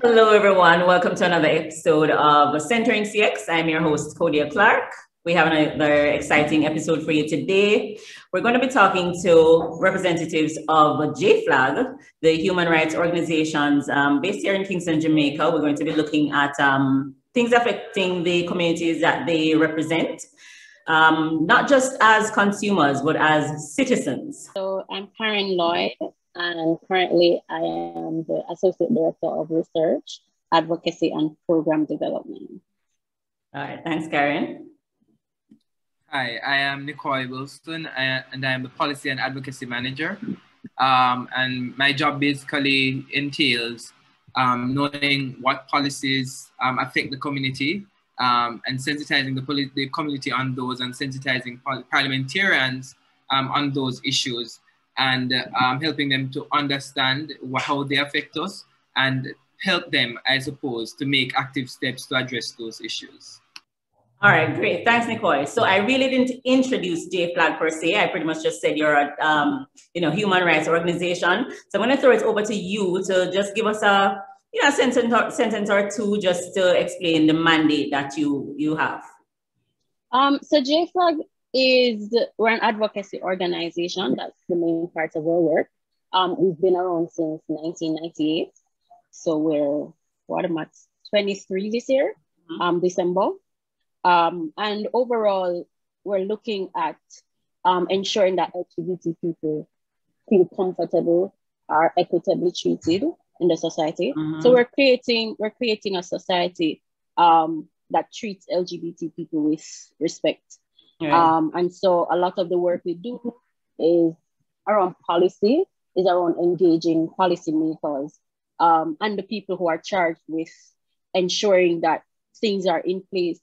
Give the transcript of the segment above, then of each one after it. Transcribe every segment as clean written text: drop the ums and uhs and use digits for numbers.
Hello, everyone. Welcome to another episode of Centering CX. I'm your host, Codia Clark. We have another exciting episode for you today. We're going to be talking to representatives of JFLAG, the human rights organizations based here in Kingston, Jamaica. We're going to be looking at things affecting the communities that they represent, not just as consumers, but as citizens. So I'm Karen Lloyd, and currently I am the Associate Director of Research, Advocacy, and Program Development. All right, thanks, Karen. Hi, I am Nicole Wilson, and I am the Policy and Advocacy Manager. And my job basically entails knowing what policies affect the community and sensitizing the community on those, and sensitizing parliamentarians on those issues, and helping them to understand how they affect us and help them, I suppose, to make active steps to address those issues. All right, great. Thanks, Nicole. So I really didn't introduce JFLAG per se. I pretty much just said you're a human rights organization. So I'm going to throw it over to you to just give us a sentence or two just to explain the mandate that you have. So JFLAG we're an advocacy organization. That's the main part of our work. We've been around since 1998. So we're 23 this year, December. And overall, we're looking at ensuring that LGBT people feel comfortable, are equitably treated in the society. So we're creating a society that treats LGBT people with respect. Right. And so a lot of the work we do is around policy, is around engaging policymakers and the people who are charged with ensuring that things are in place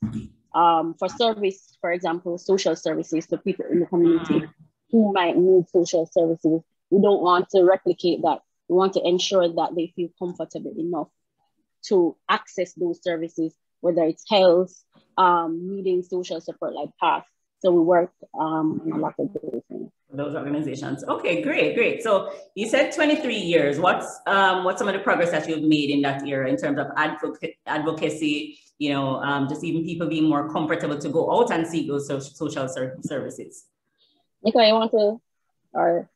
for service, for example, social services to people in the community who might need social services. We don't want to replicate that. We want to ensure that they feel comfortable enough to access those services, whether it's health, needing social support like PATH. So we work on a lot of those things. Those organizations. Okay, great. So you said 23 years. What's some of the progress that you've made in that era in terms of advocacy, just even people being more comfortable to go out and seek those social services? Nicole, you want to? Or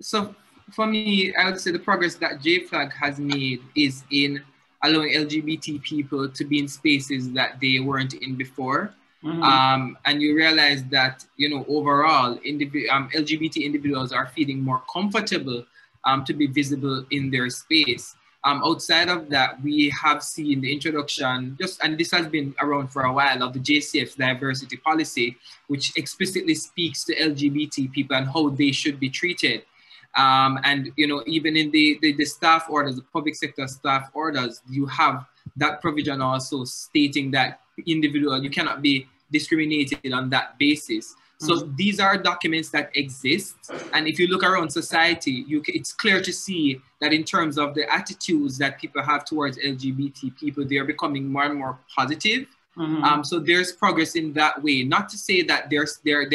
so for me, I would say the progress that JFLAG has made is in allowing LGBT people to be in spaces that they weren't in before. And you realize that, overall, LGBT individuals are feeling more comfortable to be visible in their space. Outside of that, we have seen the introduction, and this has been around for a while, of the JCF's diversity policy, which explicitly speaks to LGBT people and how they should be treated. And even in the staff orders, the public sector staff orders, you have that provision also stating that you cannot be discriminated on that basis. So these are documents that exist, and if you look around society, it's clear to see that in terms of the attitudes that people have towards LGBT people, they are becoming more and more positive. So there's progress in that way. Not to say that there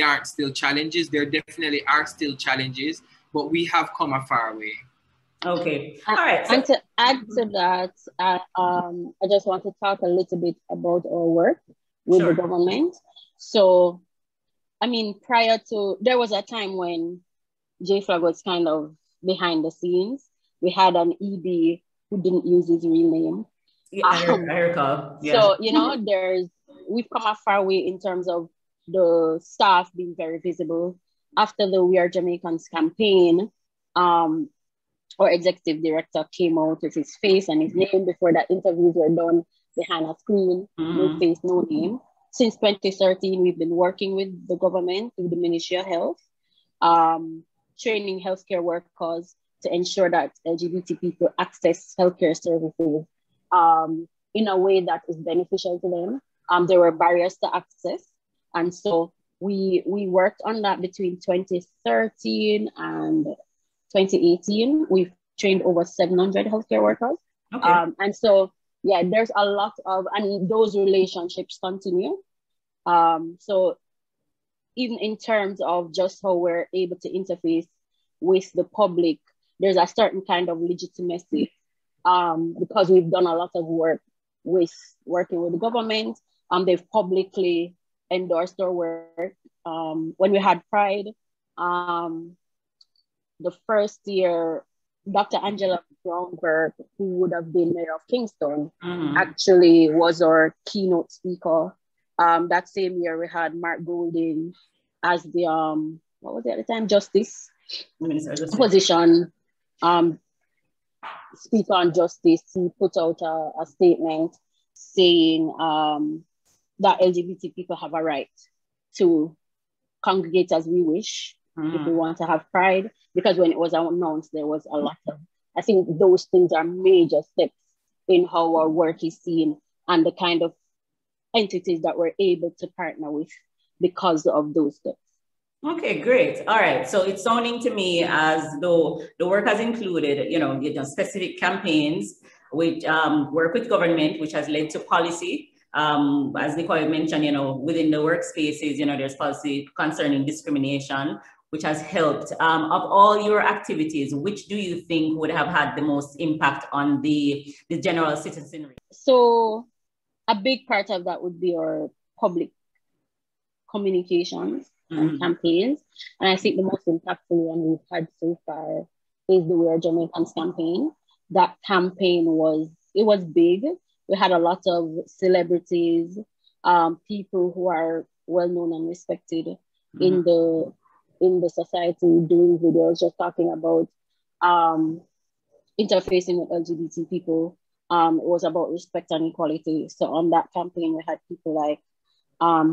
aren't still challenges. There definitely are still challenges, but we have come a far way. Okay. All right. And to add to that, I just want to talk a little bit about our work with the government. So, there was a time when JFLAG was kind of behind the scenes. We had an ED who didn't use his real name. Yeah, I recall. Yeah. So, we've come a far way in terms of the staff being very visible. After the We Are Jamaicans campaign, our executive director came out with his face and his name. Before that, interviews were done behind a screen, no face, no name. Since 2013, we've been working with the government, with the Ministry of Health, training healthcare workers to ensure that LGBT people access healthcare services in a way that is beneficial to them. There were barriers to access. And so we worked on that between 2013 and 2018. We've trained over 700 healthcare workers. Okay. And so, there's a lot and those relationships continue. So even in terms of just how we're able to interface with the public there's a certain kind of legitimacy because we've done a lot of work with working with the government. They've publicly endorsed our work. When we had Pride, the first year, Dr. Angela Brownberg, who would have been mayor of Kingston, actually was our keynote speaker. That same year, we had Mark Golding as the, what was it at the time? Justice position, speaker on justice. He put out a statement saying that LGBT people have a right to congregate as we wish if we want to have Pride, because when it was announced, there was a lot of, I think those things are major steps in how our work is seen and the kind of entities that we're able to partner with because of those steps. Okay, great. All right. So it's sounding to me as though the work has included, specific campaigns which work with government, which has led to policy. As Nicole mentioned, within the workspaces, there's policy concerning discrimination, which has helped. Of all your activities, which do you think would have had the most impact on the general citizenry? So a big part of that would be our public communications and campaigns. And I think the most impactful one we've had so far is the We Are Jamaicans campaign. That campaign was big. We had a lot of celebrities, people who are well known and respected in the society doing videos, just talking about interfacing with LGBT people. It was about respect and equality. So on that campaign, we had people like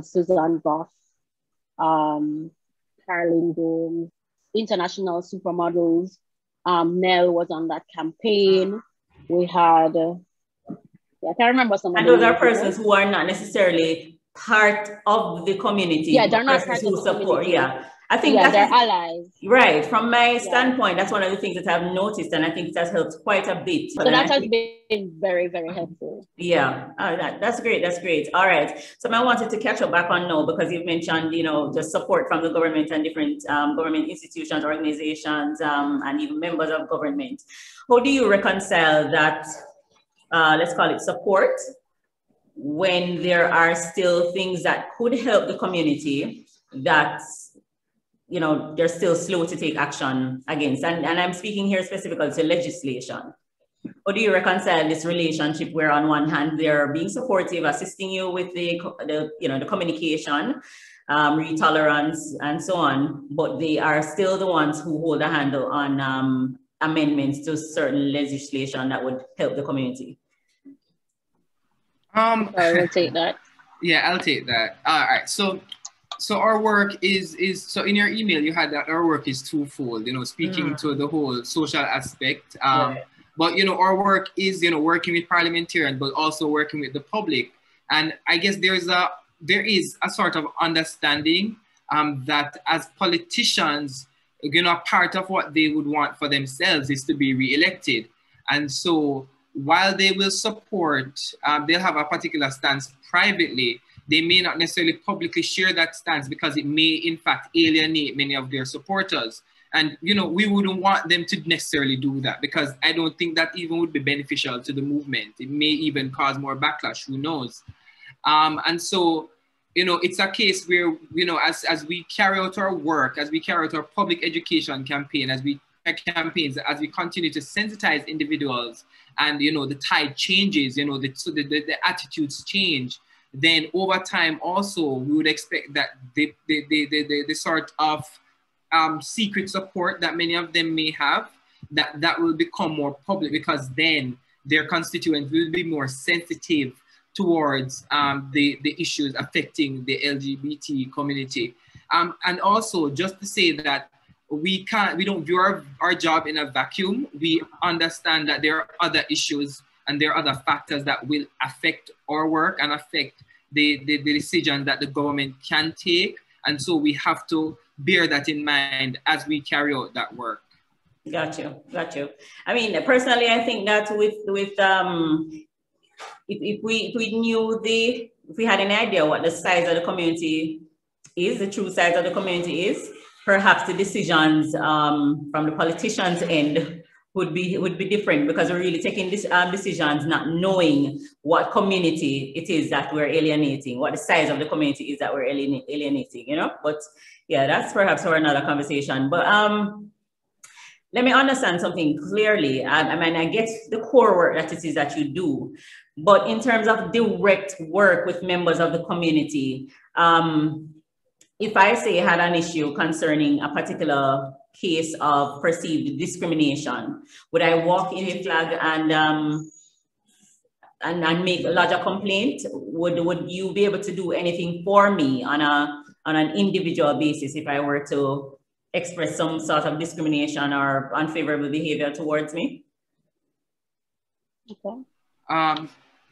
Suzanne Goff, Caroline Gomes, international supermodels. Nell was on that campaign. We had, I can't remember some. And those are persons who are not necessarily part of the community. Yeah, they're not part of the support. Community. Yeah. I think they're allies. Right. From my standpoint, that's one of the things that I've noticed, and I think it has helped quite a bit. So that has been very, very helpful. Yeah, that's great. That's great. All right. So I wanted to catch up back on now because you've mentioned, just support from the government and different government institutions, organizations, and even members of government. How do you reconcile that, let's call it support, when there are still things that could help the community that they're still slow to take action against? And I'm speaking here specifically to legislation. How do you reconcile this relationship where on one hand they're being supportive, assisting you with the communication, retolerance and so on, but they are still the ones who hold a handle on amendments to certain legislation that would help the community? I will take that. Yeah, I'll take that. All right. So our work is so in your email you had that our work is twofold, speaking to the whole social aspect. But our work is working with parliamentarians, but also working with the public. And I guess there is a sort of understanding that as politicians, part of what they would want for themselves is to be re-elected. And so while they will support, they'll have a particular stance privately, they may not necessarily publicly share that stance because it may in fact alienate many of their supporters. And we wouldn't want them to necessarily do that because I don't think that even would be beneficial to the movement. It may even cause more backlash, who knows? And so, it's a case where, as we carry out our work, as we carry out our public education campaign, as we continue to sensitize individuals and, the tide changes, the attitudes change, then over time also we would expect that the sort of secret support that many of them may have, that will become more public because then their constituents will be more sensitive towards the issues affecting the LGBT community. And also just to say that we don't view our job in a vacuum. We understand that there are other issues and there are other factors that will affect our work and affect the decision that the government can take. And so we have to bear that in mind as we carry out that work. Got you. I mean, personally, I think that if we had an idea what the size of the community is, the true size of the community is, perhaps the decisions from the politicians' end would be different, because we're really taking this decisions not knowing what community it is that we're alienating, what the size of the community is that we're alienating, you know. But yeah, that's perhaps for another conversation. But let me understand something clearly. I mean, I get the core work that it is that you do, but in terms of direct work with members of the community, if I say I had an issue concerning a particular case of perceived discrimination, would I walk in a flag and make lodge a complaint? Would you be able to do anything for me on an individual basis if I were to express some sort of discrimination or unfavorable behavior towards me? Okay.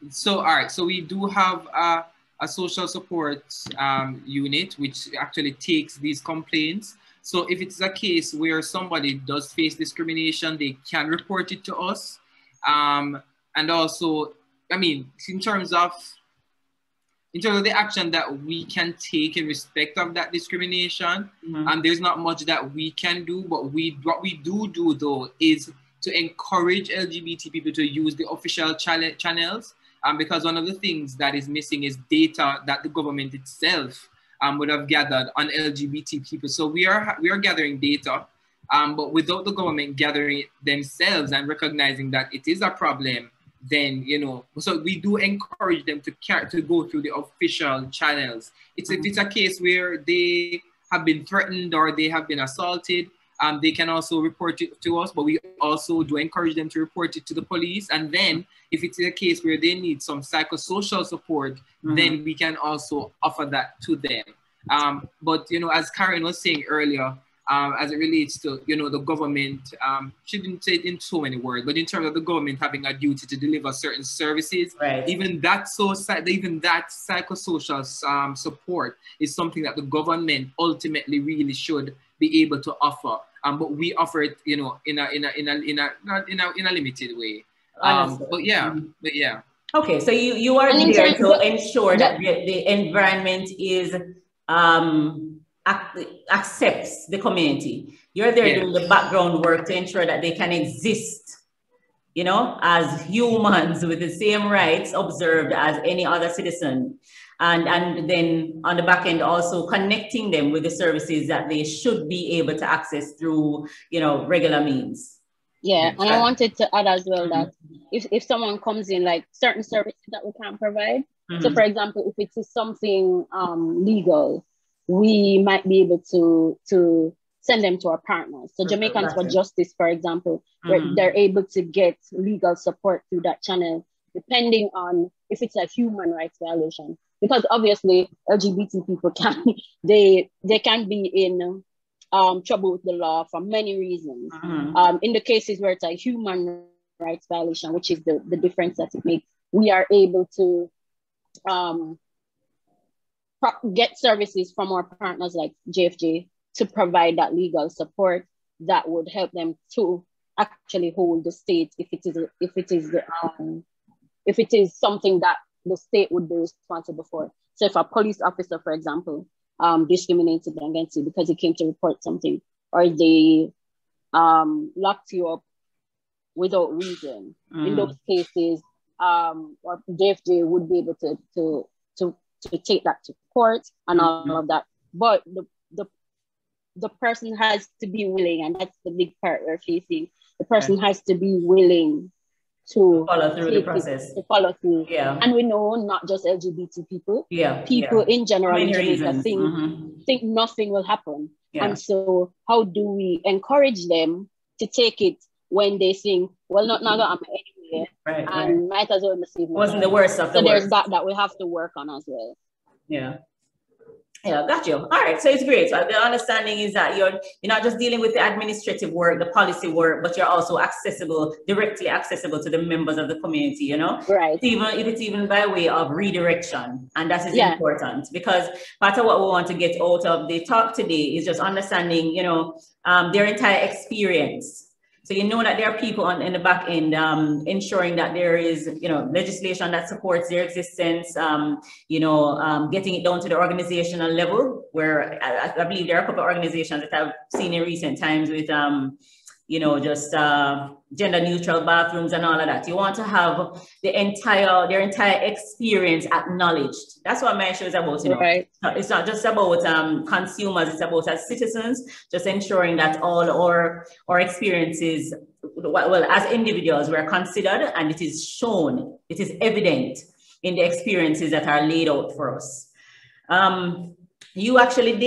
So all right, so we do have a social support unit which actually takes these complaints. So if it's a case where somebody does face discrimination, they can report it to us. And also, I mean, in terms of the action that we can take in respect of that discrimination, there's not much that we can do, but what we do though is to encourage LGBT people to use the official channels, because one of the things that is missing is data that the government itself would have gathered on LGBT people. So we are gathering data, but without the government gathering it themselves and recognizing that it is a problem, then, you know, so we do encourage them to go through the official channels. If it's a case where they have been threatened or they have been assaulted, they can also report it to us, but we also do encourage them to report it to the police. And then if it's a case where they need some psychosocial support, then we can also offer that to them. But, you know, as Karen was saying earlier, as it relates to, you know, the government, shouldn't say it in so many words, but in terms of the government having a duty to deliver certain services, right, even that psychosocial support is something that the government ultimately really should be able to offer. But we offer it, you know, in a limited way. But yeah. Okay, so you are there to ensure that the environment is accepts the community. You're there doing the background work to ensure that they can exist, you know, as humans with the same rights observed as any other citizen. And then on the back end, also connecting them with the services that they should be able to access through, you know, regular means. Yeah, and I wanted to add as well that if someone comes in, like certain services that we can provide. So for example, if it is something legal, we might be able to send them to our partners. So Jamaicans for Justice, for example, where they're able to get legal support through that channel, depending on if it's a human rights violation. Because obviously LGBT people can be in trouble with the law for many reasons. In the cases where it's a human rights violation, which is the difference that it makes, we are able to get services from our partners like JFJ to provide that legal support that would help them to actually hold the state if it is something that the state would be responsible for. So if a police officer, for example, discriminated against you because he came to report something, or they locked you up without reason, in those cases, or JFJ would be able to take that to court and all of that. But the person has to be willing, and that's the big part we're facing. The person has to be willing to follow through the process. To follow through. Yeah. And we know not just LGBT people. Yeah. People in general in Jamaica think nothing will happen. Yeah. And so how do we encourage them to take it when they think, well, not gonna happen anyway, and might as well receive. Wasn't the worst of the so worst. There's that we have to work on as well. Yeah. Yeah, got you. All right, so it's great. So the understanding is that you're not just dealing with the administrative work, the policy work, but you're also directly accessible to the members of the community, you know? Right. Even if it's even by way of redirection. And that is important, because part of what we want to get out of the talk today is just understanding, you know, their entire experience. So you know that there are people in the back end ensuring that there is, legislation that supports their existence, getting it down to the organizational level, where I believe there are a couple of organizations that I've seen in recent times with, just gender neutral bathrooms and all of that. You want to have their entire experience acknowledged. That's what my show is about, Right. It's not just about consumers, it's about as citizens, just ensuring that all our experiences, well, as individuals, we're considered, and it is shown, it is evident in the experiences that are laid out for us. You actually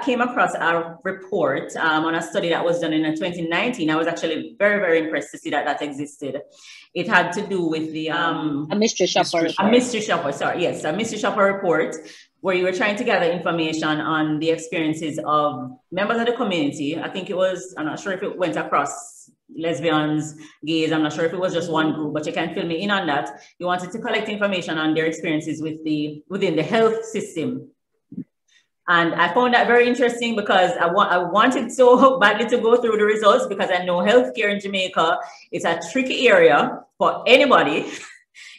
came across a report on a study that was done in 2019. I was actually very, very impressed to see that existed. It had to do with the a mystery shopper report. A mystery shopper, sorry, yes, a mystery shopper report, where you were trying to gather information on the experiences of members of the community. I think it was, I'm not sure if it went across lesbians, gays, I'm not sure if it was just one group, but you can fill me in on that. You wanted to collect information on their experiences within the health system. And I found that very interesting because I wanted so badly to go through the results, because I know healthcare in Jamaica is a tricky area for anybody.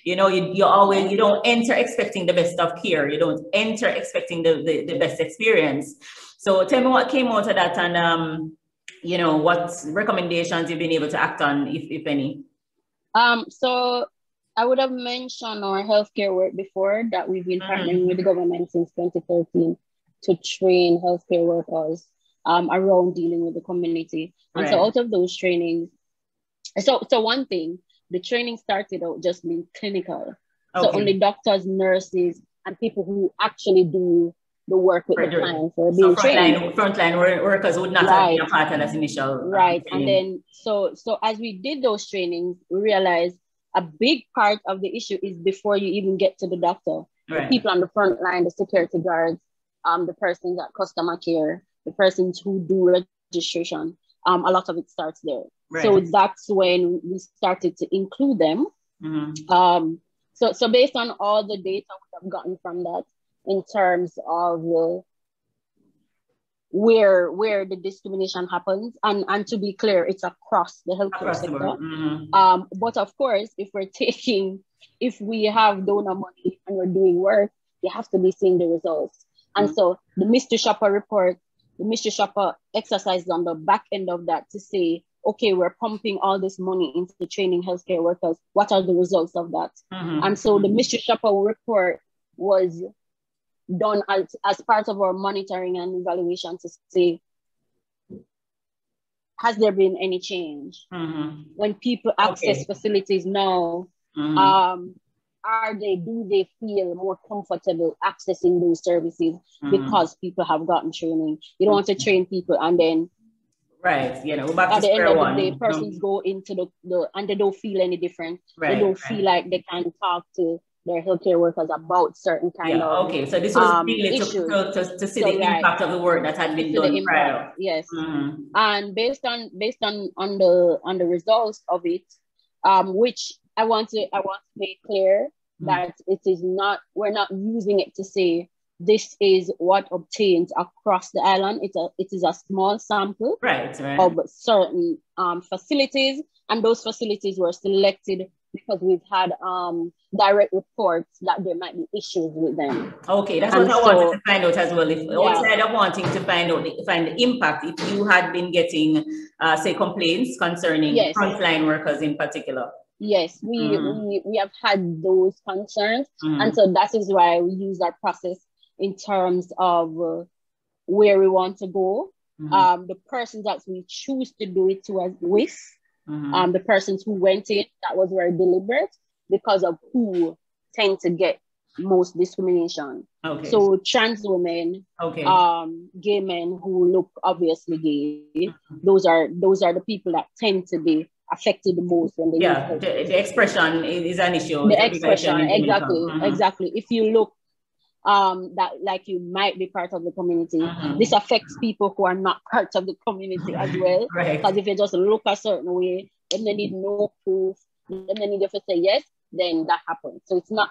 You don't enter expecting the best of care. You don't enter expecting the best experience. So tell me what came out of that, and what recommendations you've been able to act on, if any. So I would have mentioned our healthcare work before, that we've been partnering with the government since 2013 to train healthcare workers around dealing with the community. And so out of those trainings, so one thing, the training started out just being clinical. Okay. So only doctors, nurses, and people who actually do the work with the clients were being trained. Frontline workers would not have been a part of that initial. Right. And then, so as we did those trainings, we realized a big part of the issue is before you even get to the doctor. The people on the front line, the security guards, the persons at customer care, the persons who do registration, a lot of it starts there. Right. So that's when we started to include them. Mm-hmm. So based on all the data we have gotten from that, in terms of where the discrimination happens, and to be clear, it's across the healthcare sector. Mm-hmm. But of course, if we have donor money and we're doing work, you have to be seeing the results. And so the mystery shopper report, the mystery shopper exercised on the back end of that to say, okay, we're pumping all this money into training healthcare workers. What are the results of that? Mm-hmm. And so the mystery shopper report was done as part of our monitoring and evaluation to say, has there been any change? Mm-hmm. When people access facilities now, do they feel more comfortable accessing those services because people have gotten training? You don't want to train people and then back at to the end of one. The day, persons go into the and they don't feel any different. They don't feel like they can talk to their healthcare workers about certain kind of so this was really to see the impact of the work that had been done prior. Yes. Mm-hmm. And based on the results of it, which I want to make clear that it is not, we're not using it to say this is what obtains across the island. It is a small sample of certain facilities, and those facilities were selected because we've had direct reports that there might be issues with them. Okay, that's what I wanted to find out as well. If outside of wanting to find the impact, if you had been getting say complaints concerning frontline workers in particular. Yes, we have had those concerns, and so that is why we use that process in terms of where we want to go. The persons that we choose to do it with. The persons who went in, that was very deliberate because of who tend to get most discrimination. Okay. So trans women, gay men who look obviously gay, those are the people that tend to be affected the most when they the expression is an issue. The expression, exactly. If you look that like you might be part of the community, this affects people who are not part of the community as well. Because if you just look a certain way and they need no proof, and then you have to say yes, then that happens. So it's not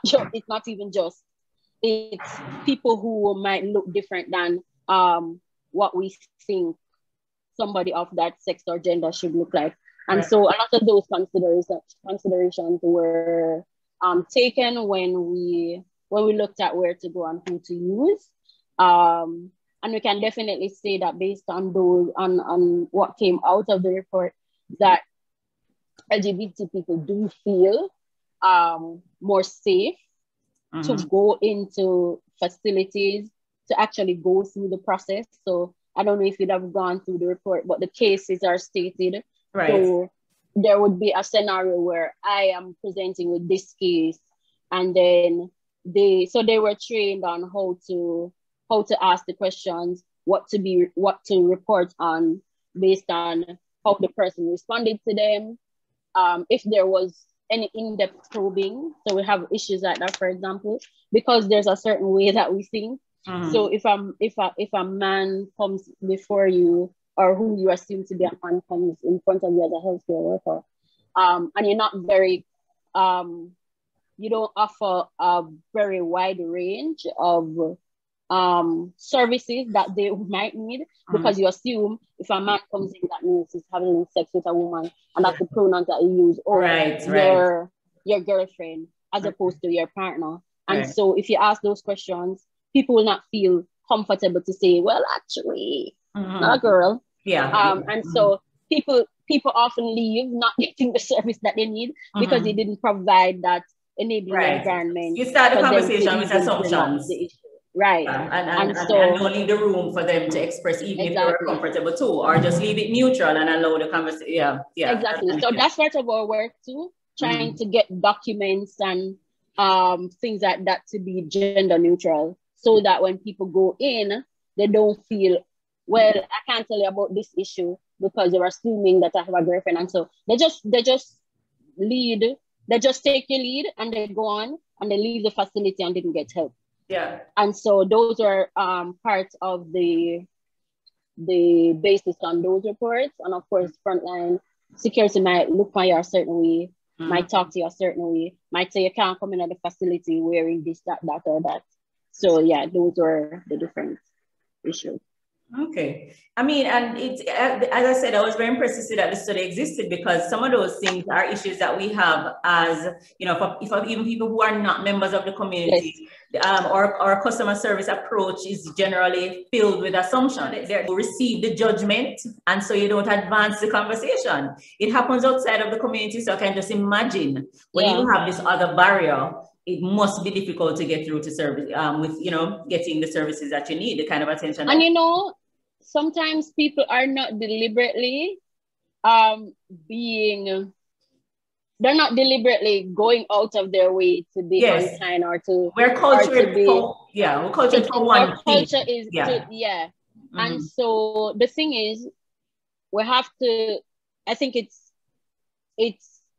it's people who might look different than what we think somebody of that sex or gender should look like. And so a lot of those considerations were taken when we looked at where to go and who to use. And we can definitely say that based on on what came out of the report, that LGBT people do feel more safe to go into facilities, to actually go through the process. So I don't know if you'd have gone through the report, but the cases are stated. Right. So there would be a scenario where I am presenting with this case, and then they were trained on how to ask the questions, what to report on based on how the person responded to them, if there was any in-depth probing. So we have issues like that, for example, because there's a certain way that we think. So if a man comes before you, or who you assume to be a man comes in front of you as a healthcare worker, and you're not very, you don't offer a very wide range of services that they might need, because you assume if a man comes in, that means he's having sex with a woman, and that's the pronouns that you use, or your girlfriend, as opposed to your partner. And so if you ask those questions, people will not feel comfortable to say, well, actually, not a girl. And so people often leave not getting the service that they need because they didn't provide that enabling environment. You start the conversation with assumptions. Right. And don't leave the room for them to express, even if they're comfortable too, or just leave it neutral and allow the conversation. Exactly. So that's part of our work too, trying to get documents and things like that to be gender neutral, so that when people go in, they don't feel, well, I can't tell you about this issue because you're assuming that I have a girlfriend. And so they just lead, they just take your lead and they go on and they leave the facility and didn't get help. And so those are parts of the basis on those reports. And of course, frontline security might look at you a certain way, might talk to you a certain way, might say you can't come into the facility wearing this, that, or that. So yeah, those are the different issues. Okay. I mean, and it's, as I said, I was very impressed to see that the study existed, because some of those things are issues that we have as, you know, for even people who are not members of the community. Our customer service approach is generally filled with assumption. They receive the judgment, and so you don't advance the conversation. It happens outside of the community, so I can just imagine when you have this other barrier, it must be difficult to get through to service with, you know, getting the services that you need, the kind of attention. And you know, sometimes people are not deliberately they're not deliberately going out of their way to be unkind or to. We're cultured we're cultured for one thing. Culture is And so the thing is, we have to, I think it's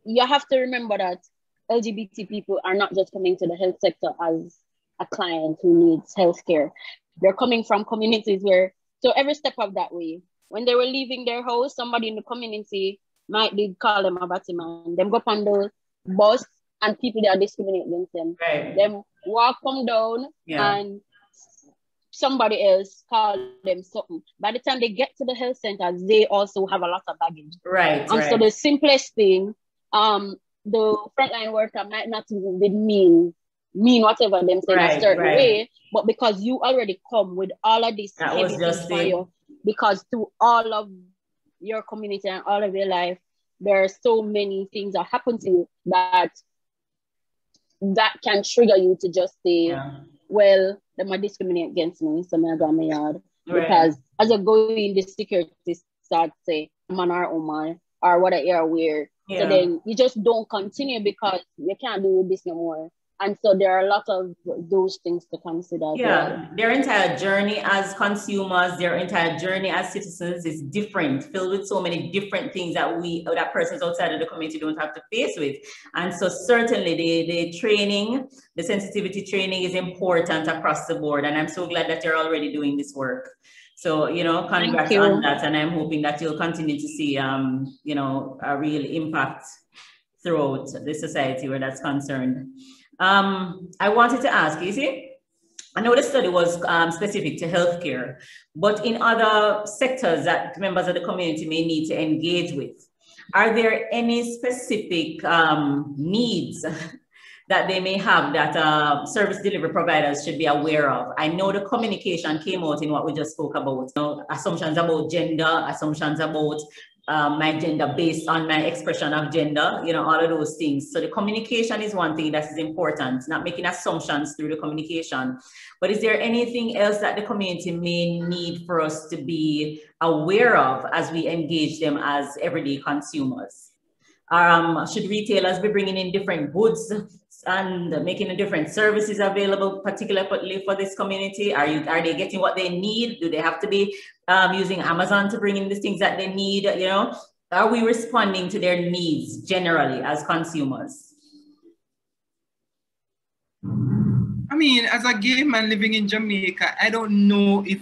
you have to remember that LGBT people are not just coming to the health sector as a client who needs healthcare. They're coming from communities where, so every step of that way, when they were leaving their house, somebody in the community might call them a batty man. Them go up on the bus and people that are discriminating against them. Them come down and somebody else call them something. By the time they get to the health center, they also have a lot of baggage. So the simplest thing, the frontline worker might not even mean whatever them say in a certain way, but because you already come with all of this heavy things for you, because through all of your community and all of your life, there are so many things that happen to you that can trigger you to just say, well, they might discriminate against me, so I'm gonna go in my yard. Because as I go in the security start say, man or woman, or whatever you're weird. So then you just don't continue because you can't do this no more. And so there are a lot of those things to consider. Their entire journey as consumers, their entire journey as citizens is different, filled with so many different things that persons outside of the community don't have to face with. And so certainly the training, the sensitivity training is important across the board. And I'm so glad that you're already doing this work. So, you know, congrats on that. And I'm hoping that you'll continue to see, you know, a real impact throughout the society where that's concerned. I wanted to ask, you see, I know the study was specific to healthcare, but in other sectors that members of the community may need to engage with, are there any specific needs that they may have that service delivery providers should be aware of? I know the communication came out in what we just spoke about, you know, assumptions about gender, assumptions about my gender based on my expression of gender, you know, all of those things. So the communication is one thing that is important, not making assumptions through the communication. But is there anything else that the community may need for us to be aware of as we engage them as everyday consumers? Should retailers be bringing in different goods and making different services available, particularly for this community? Are they getting what they need? Do they have to be using Amazon to bring in the things that they need? You know, are we responding to their needs generally as consumers? I mean, as a gay man living in Jamaica, I don't know if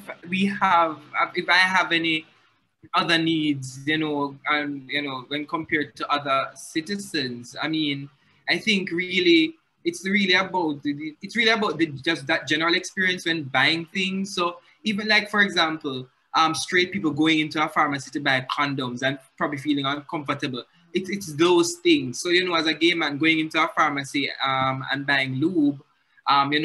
I have any other needs, you know, and you know, when compared to other citizens. I mean, I think really it's really about just that general experience when buying things. So even like, for example, straight people going into a pharmacy to buy condoms and probably feeling uncomfortable. It's those things. So, you know, as a gay man going into a pharmacy and buying lube, you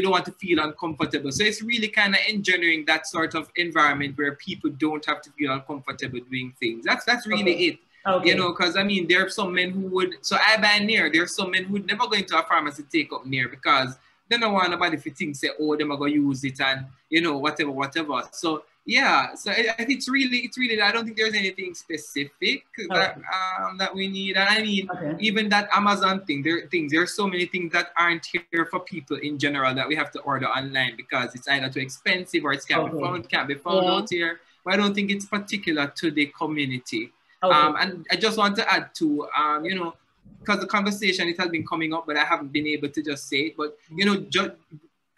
don't want to feel uncomfortable. So it's really kind of engineering that sort of environment where people don't have to feel uncomfortable doing things. That's really it. Okay. You know, because I mean, there are some men who would, so I buy Nair, there are some men who would never go into a pharmacy to take up Nair because they don't want nobody to think, say, oh, they're going to use it and, you know, whatever. So, yeah, so it's really, I don't think there's anything specific that we need. And I mean, even that Amazon thing, there are so many things that aren't here for people in general that we have to order online because it's either too expensive or it can't be found out here. But I don't think it's particular to the community. And I just want to add to, you know, because the conversation, it has been coming up, but I haven't been able to just say it. But, you know,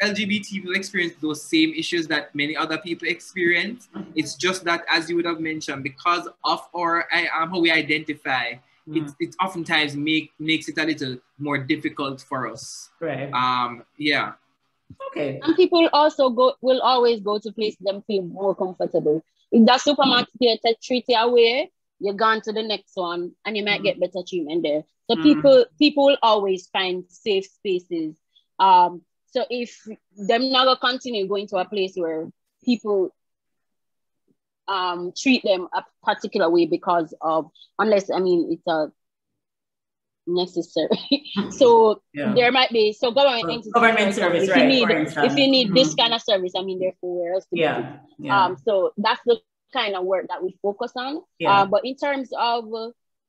LGBT people experience those same issues that many other people experience. It's just that, as you would have mentioned, because of how we identify, it oftentimes makes it a little more difficult for us. Right. Yeah. Okay. And people also will always go to places them feel more comfortable. If that supermarket treat you away, you're gone to the next one and you might get better treatment there. So people will always find safe spaces. So if them not gonna continue going to a place where people treat them a particular way because of, unless, I mean, it's a necessary. So there might be, so government service, if you need this kind of service, I mean, therefore where else to get it? So that's the kind of work that we focus on. But in terms of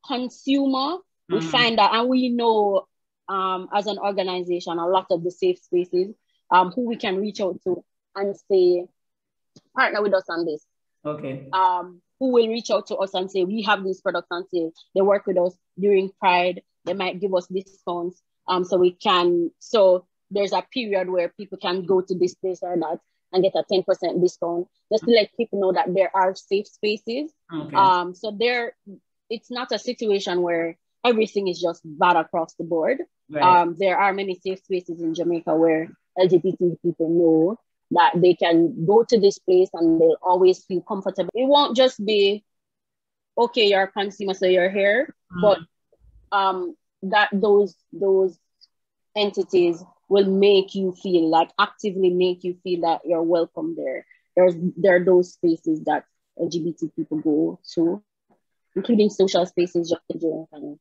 consumer, we find that, and we know as an organization, a lot of the safe spaces who we can reach out to and say, partner with us on this. Okay. Who will reach out to us and say, we have these products on sale. They work with us during Pride. They might give us discounts. So there's a period where people can go to this place or that and get a 10% discount, just to let people know that there are safe spaces. Okay. So it's not a situation where everything is just bad across the board. Right. There are many safe spaces in Jamaica where LGBT people know that they can go to this place and they'll always feel comfortable. It won't just be, okay, you're a consumer, so you're here, but that those entities will make you feel like, actively make you feel that you're welcome there. There are those spaces that LGBT people go to, including social spaces, just to drink, and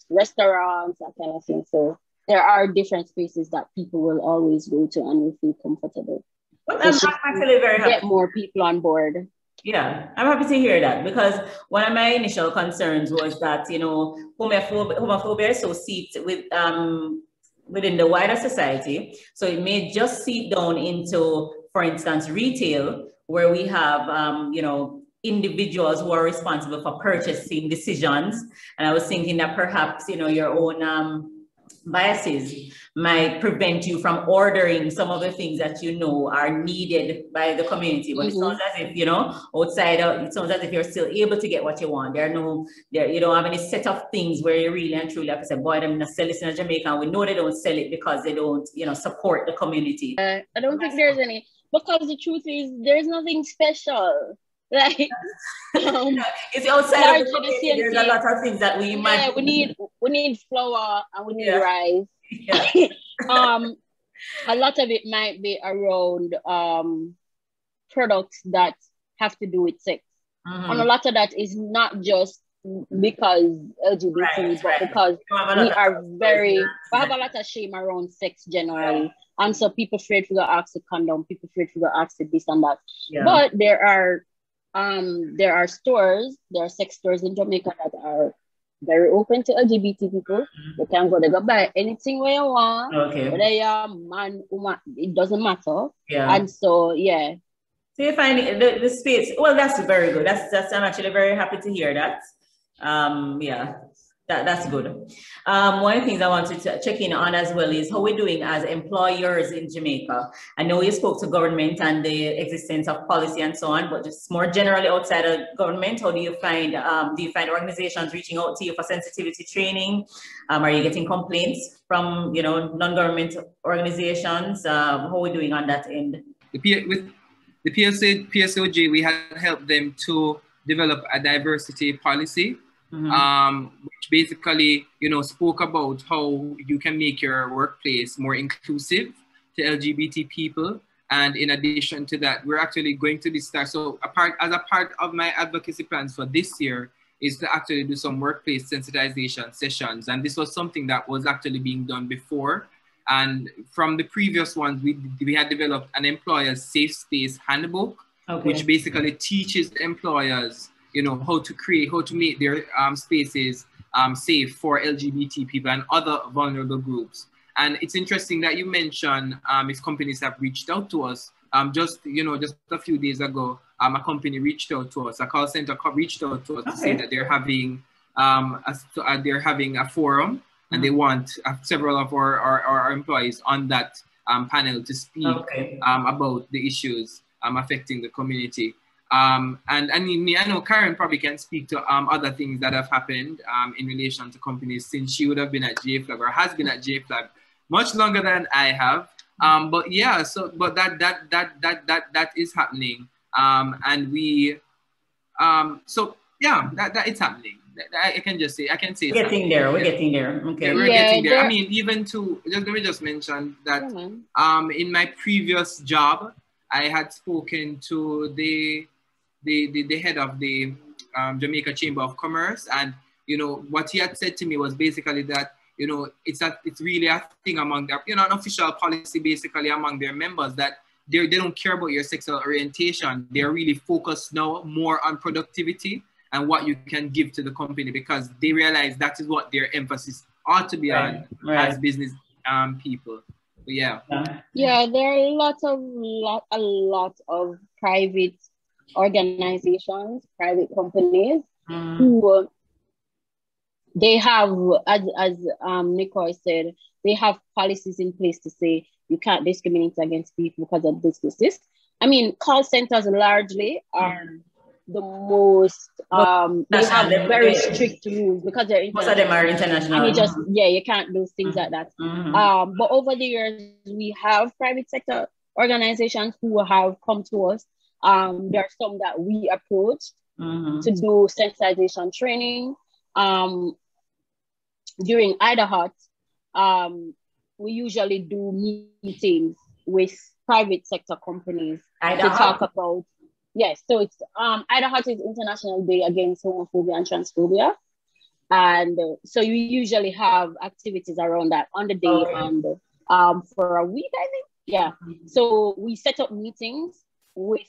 restaurants, that kind of thing. So there are different spaces that people will always go to and will feel comfortable. Well, I'm actually very happy. Get more people on board. Yeah, I'm happy to hear that, because one of my initial concerns was that, you know, homophobia is so seeped within the wider society. So it may just seep down into, for instance, retail, where we have, you know, individuals who are responsible for purchasing decisions. And I was thinking that perhaps, you know, your own biases might prevent you from ordering some of the things that you know are needed by the community. But it sounds as if, you know, outside of, it sounds as if you're still able to get what you want. You don't have any set of things where you really and truly have to say, boy, I'm gonna sell this in Jamaica, and we know they don't sell it because they don't, you know, support the community. I don't think there's any, because the truth is there's nothing special. Like, it's outside of the largely community. There's a lot of things that we imagine. Yeah, we need flour and we need Yeah. rice. Yeah. A lot of it might be around products that have to do with sex. And a lot of that is not just because LGBT, but because we have a lot of shame around sex generally. Right. And so people afraid to go ask the condom, people afraid to go ask the this and that. Yeah. But there are stores, there are sex stores in Jamaica that are very open to LGBT people. You can go, they go buy anything where you want. Okay. Whether you're man, woman, it doesn't matter. Yeah. And so, yeah. So you find the space, well, that's very good. I'm actually very happy to hear that. Yeah, that's good. One of the things I wanted to check in on as well is how we're doing as employers in Jamaica. I know you spoke to government and the existence of policy and so on, but just more generally outside of government, how do you find organizations reaching out to you for sensitivity training? Are you getting complaints from, non-government organizations? How are we doing on that end? With the PSOJ, we had helped them to develop a diversity policy, which basically, spoke about how you can make your workplace more inclusive to LGBT people. And in addition to that, we're actually going to be so as a part of my advocacy plans for this year is to actually do some workplace sensitization sessions. And this was something that was actually being done before. And from the previous ones, we had developed an employer's safe space handbook, which basically teaches employers, how to make their spaces safe for LGBT people and other vulnerable groups. And it's interesting that you mentioned if companies have reached out to us. Just a few days ago, a company reached out to us, a call center reached out to us to say that they're having a forum. And they want several of our employees on that panel to speak about the issues affecting the community. And I know Karen probably can speak to other things that have happened in relation to companies since she would have been at JFlag or has been at JFlag much longer than I have. But yeah, but that is happening. And we, that it's happening. I can say we're getting there. We're getting there. Okay. Yeah, we're getting there. I mean, even let me just mention that in my previous job, I had spoken to the head of the Jamaica Chamber of Commerce, and what he had said to me was basically that it's really a thing among their an official policy basically among their members that they don't care about your sexual orientation. They're really focused now more on productivity and what you can give to the company, because they realize that is what their emphasis ought to be on as business people. But yeah, there are a lot of private organizations, private companies who they have, as Nicole said, they have policies in place to say you can't discriminate against people because of this. I mean, call centers largely are the most they have very strict rules because they're international. Most of them are international. And you can't do things like that. But over the years, we have private sector organizations who have come to us. There are some that we approached to do sensitization training. During IDAHOT, we usually do meetings with private sector companies to talk about. Yes, so it's IDAHOT is International Day Against Homophobia and Transphobia, and so you usually have activities around that on the day and for a week, I think. Yeah, so we set up meetings with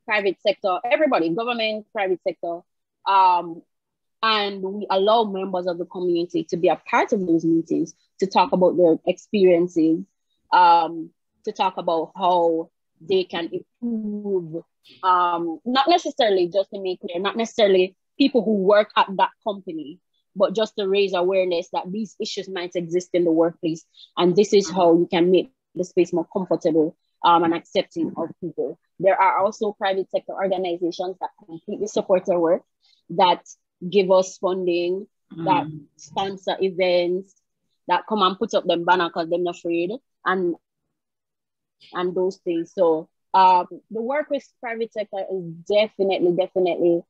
private sector, everybody, government, private sector, and we allow members of the community to be a part of those meetings to talk about their experiences, to talk about how they can improve. Not necessarily, just to make clear, not necessarily people who work at that company, but just to raise awareness that these issues might exist in the workplace. And this is how you can make the space more comfortable and accepting of people. There are also private sector organizations that completely support our work, that give us funding, that sponsor events, that come and put up them banner because they're not afraid, and those things. So the work with private sector is definitely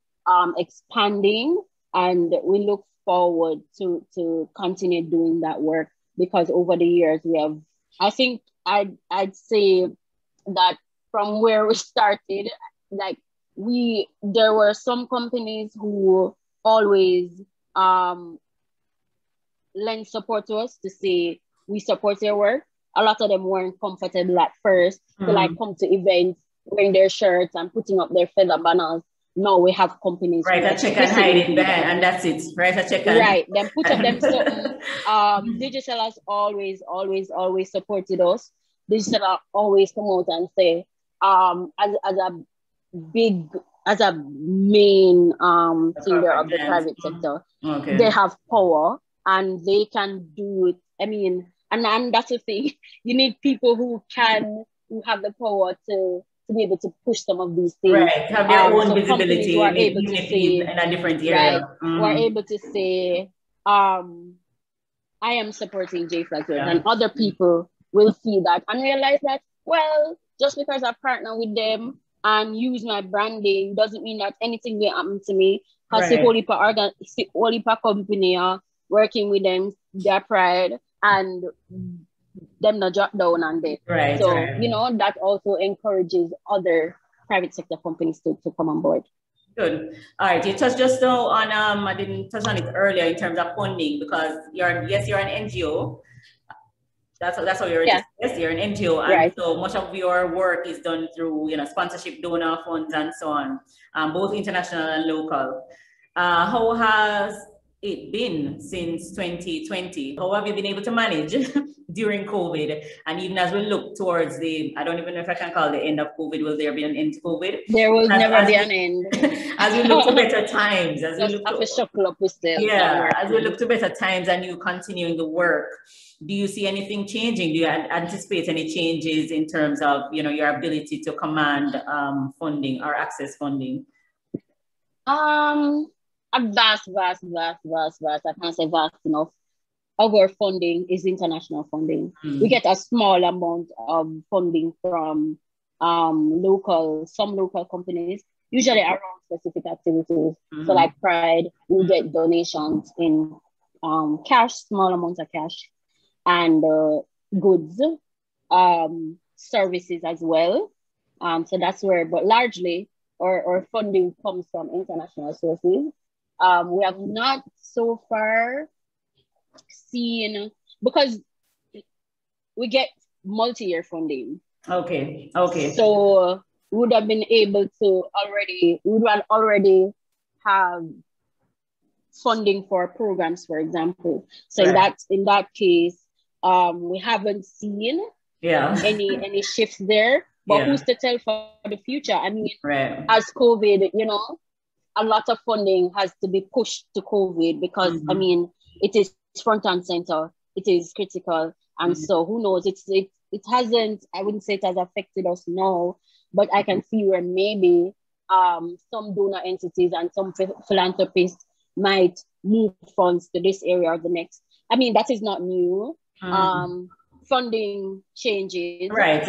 expanding, and we look forward to continue doing that work, because over the years we have, I think I'd say that from where we started, like there were some companies who always lend support to us to say we support their work. A lot of them weren't comfortable at first to like come to events wearing their shirts and putting up their feather banners. Now we have companies. Right, a check and hide it there, and that's it. Right, a check and right. Then put up them something. Digital has always supported us. Digital always come out and say, as a main singer of the private sector, they have power and they can do it. I mean, and that's the thing. You need people who have the power to be able to push some of these things. Right, have their own visibility, who are able to say, in a different area. Right, who are able to say, I am supporting JFLAG, and other people will see that and realize that, well, just because I partner with them and use my branding doesn't mean that anything will happen to me. Because the whole heap company are working with them, their pride, and them not drop down on it. Right. So, you know, that also encourages other private sector companies to come on board. Good. All right. You touched just now on, I didn't touch on it earlier in terms of funding, because you're an NGO. That's how you're yes, you're an NGO, and right, so much of your work is done through, you know, sponsorship, donor funds, and so on, both international and local. How has it been since 2020? How have you been able to manage during COVID? And even as we look towards I don't even know if I can call the end of COVID, will there be an end to COVID? There will never be an end. As we look to better times, as we look to shuckle up with still. Yeah, as we look to better times and you continuing the work, do you see anything changing? Do you anticipate any changes in terms of, you know, your ability to command funding or access funding? A vast, I can't say vast enough. Our funding is international funding. We get a small amount of funding from some local companies, usually around specific activities. So like Pride, we get donations in cash, small amounts of cash, and goods, services as well. So that's where, but largely our funding comes from international sources. We have not so far seen, because we get multi-year funding. Okay. So we would have been able to already have funding for programs, for example. So right, in that case, we haven't seen any shifts there. But who's to tell for the future? I mean, as COVID, you know, a lot of funding has to be pushed to COVID, because I mean, it is front and center, it is critical, and so who knows? It hasn't, I wouldn't say it has affected us now, but I can see where maybe some donor entities and some philanthropists might move funds to this area or the next. I mean, that is not new. Funding changes. Right.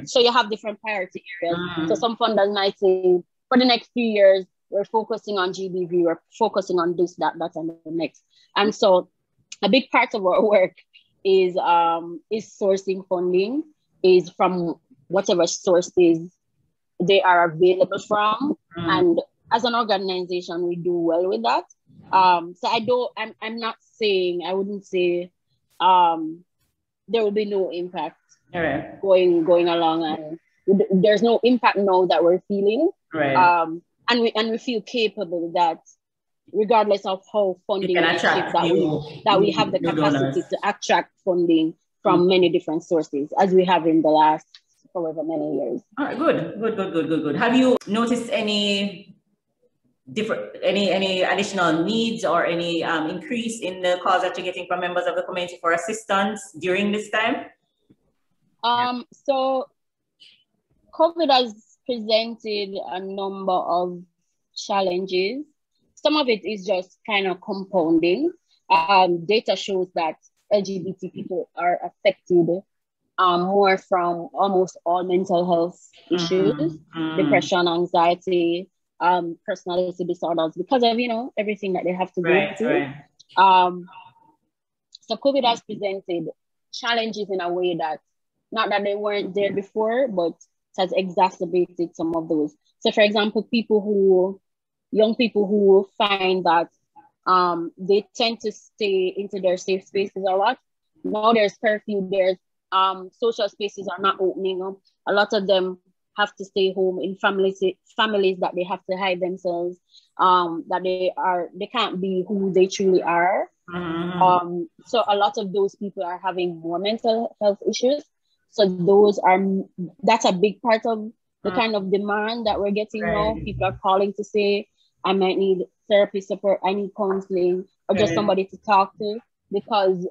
So you have different priority areas. So some funders might say, for the next few years, we're focusing on GBV, we're focusing on this, that, and the next. And so a big part of our work is sourcing funding, is from whatever sources they are available from. And as an organization, we do well with that. So I'm not saying, I wouldn't say there will be no impact going along, and there's no impact now that we're feeling. And we feel capable that regardless of how funding is shift, that we have the capacity to attract funding from many different sources, as we have in the last however many years. All right, good. Have you noticed any additional needs or any increase in the calls that you're getting from members of the community for assistance during this time? So COVID has presented a number of challenges. Some of it is just kind of compounding. Data shows that LGBT people are affected more from almost all mental health issues, depression, anxiety, personality disorders, because of, you know, everything that they have to go through. So COVID has presented challenges in a way that, not that they weren't there before, but it has exacerbated some of those. So for example, young people who find that they tend to stay into their safe spaces a lot. Now there's curfew, there's social spaces are not opening up. A lot of them have to stay home in families that they have to hide themselves, that they can't be who they truly are. So a lot of those people are having more mental health issues. So that's a big part of the kind of demand that we're getting now. People are calling to say, I might need therapy support, I need counseling, or just somebody to talk to, because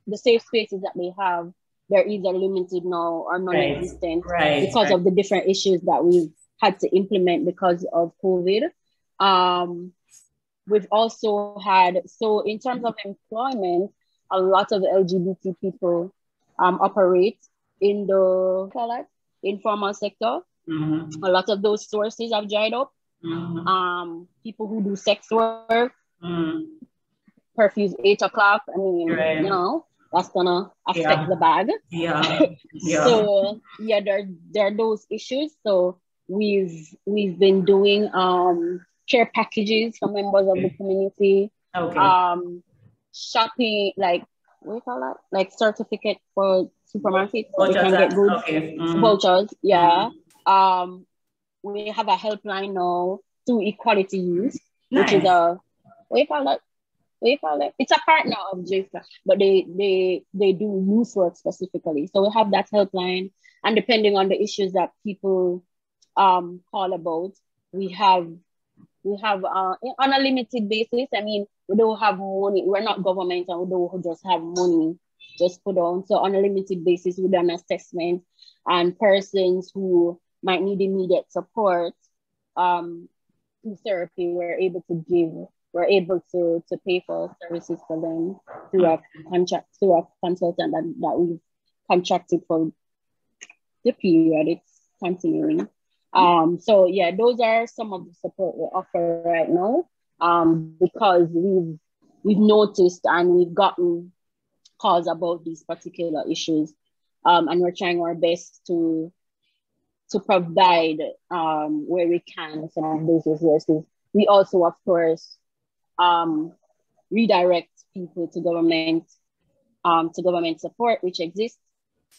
the safe spaces that they have, they're either limited now or non-existent because of the different issues that we've had to implement because of COVID. We've also had, so in terms of employment, a lot of LGBT people operate in the informal sector. A lot of those sources have dried up. People who do sex work, curfew's 8 o'clock. I mean, you know, that's gonna affect the bag. So yeah, there are those issues. So we've been doing care packages for members of the community. Shopping, like, what do you call that? Like certificate for supermarkets. We can get goods. Vouchers, yeah. We have a helpline now to Equality Youth, which is a, what do you call that? It's a partner of JFLAG, but they do youth work specifically. So we have that helpline, and depending on the issues that people call about, we have on a limited basis. I mean, we don't have money. We're not government, and we don't just have money just put on. So on a limited basis, we do an assessment, and persons who might need immediate support through therapy, we're able to pay for services for them through a consultant that we've contracted for the period it's continuing. So yeah, those are some of the support we offer right now, because we've noticed and we've gotten calls about these particular issues, and we're trying our best to provide where we can some of those resources. We also, of course, redirect people to government support, which exists.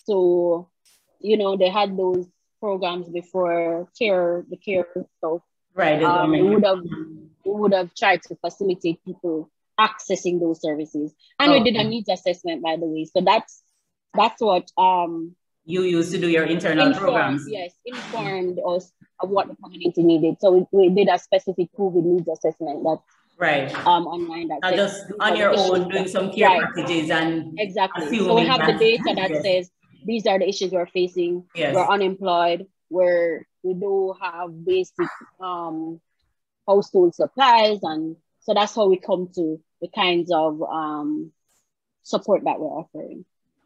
So, you know, they had those programs before the care stuff. We would have tried to facilitate people accessing those services. And we did a needs assessment, by the way. So that's what you used to do your internal programs. Yes, informed us of what the community needed. So we did a specific COVID needs assessment that online. That not just on your own doing some care packages and exactly. So we have the data that says these are the issues we're facing. We're unemployed. We do have basic household supplies, and so that's how we come to the kinds of support that we're offering.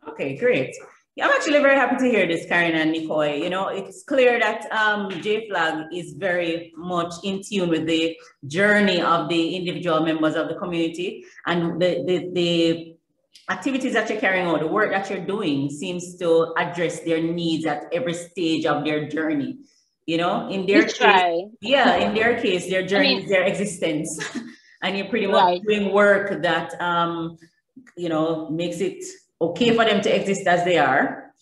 Okay, great. Yeah, I'm actually very happy to hear this, Karen and Nicole. You know, it's clear that JFLAG is very much in tune with the journey of the individual members of the community, and the activities that you're carrying out, the work that you're doing seems to address their needs at every stage of their journey. You know, in their case, their journey is their existence. And you're pretty much doing work that, you know, makes it okay for them to exist as they are.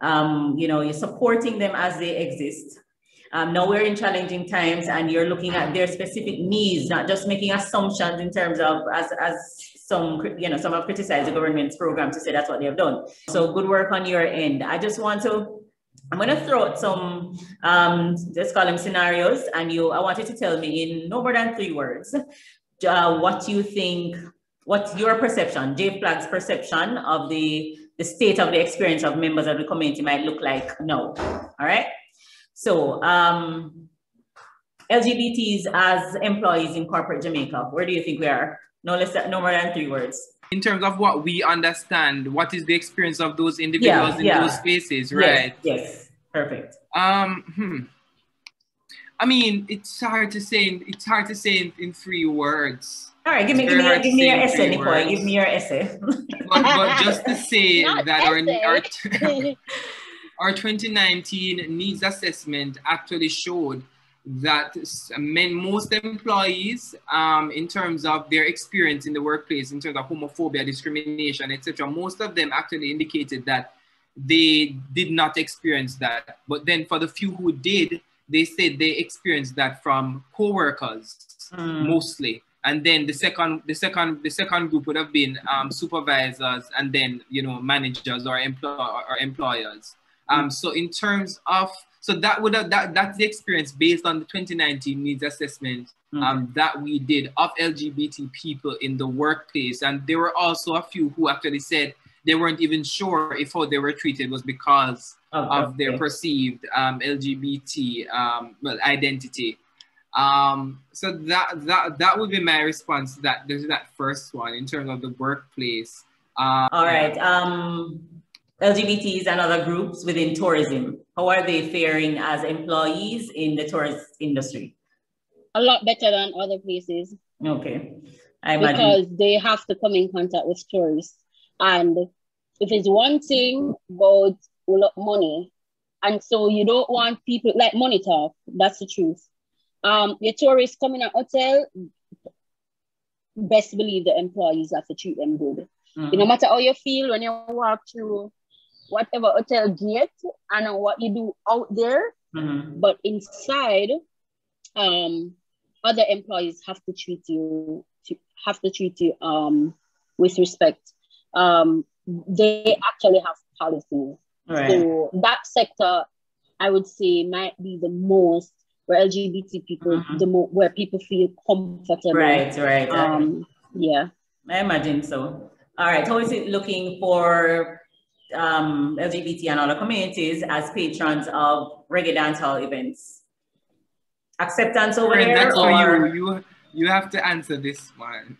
You know, you're supporting them as they exist. Now we're in challenging times, and you're looking at their specific needs, not just making assumptions in terms of, as some have criticized the government's program to say that's what they have done. So good work on your end. I'm going to throw out some, let's call them scenarios, and I want you to tell me in no more than 3 words, what you think, what's your perception, JFLAG's perception of the state of the experience of members of the community might look like now. All right. So LGBTs as employees in corporate Jamaica, where do you think we are? No more than 3 words. In terms of what we understand, what is the experience of those individuals in those spaces, right? Yes, perfect. I mean, it's hard to say. In 3 words. All right, give me your essay, Nicole. Give me your essay. but just to say that our 2019 needs assessment actually showed that most employees, in terms of their experience in the workplace, in terms of homophobia, discrimination, etc., most of them actually indicated that they did not experience that. But then for the few who did, they said they experienced that from co-workers mostly. And then the second group would have been supervisors, and then managers or employers. So in terms of that's the experience based on the 2019 needs assessment that we did of LGBT people in the workplace. And there were also a few who actually said they weren't even sure if how they were treated was because of their perceived LGBT identity. So that would be my response to that. There's that first one in terms of the workplace. All right. LGBTs and other groups within tourism, how are they faring as employees in the tourist industry? A lot better than other places. Okay. Because they have to come in contact with tourists. And if it's one thing about money, and so you don't want people, like money talk, that's the truth. Your tourists come in a hotel, best believe the employees have to treat them good. No matter how you feel when you walk through whatever hotel gate and what you do out there, but inside, other employees have to treat you with respect. They actually have policies. Right. So that sector, I would say, might be the most where LGBT people, where people feel comfortable. Right. Yeah. I imagine so. All right. How is it looking for LGBT and other communities as patrons of reggae dancehall events? Acceptance over there? That's for you have to answer this one.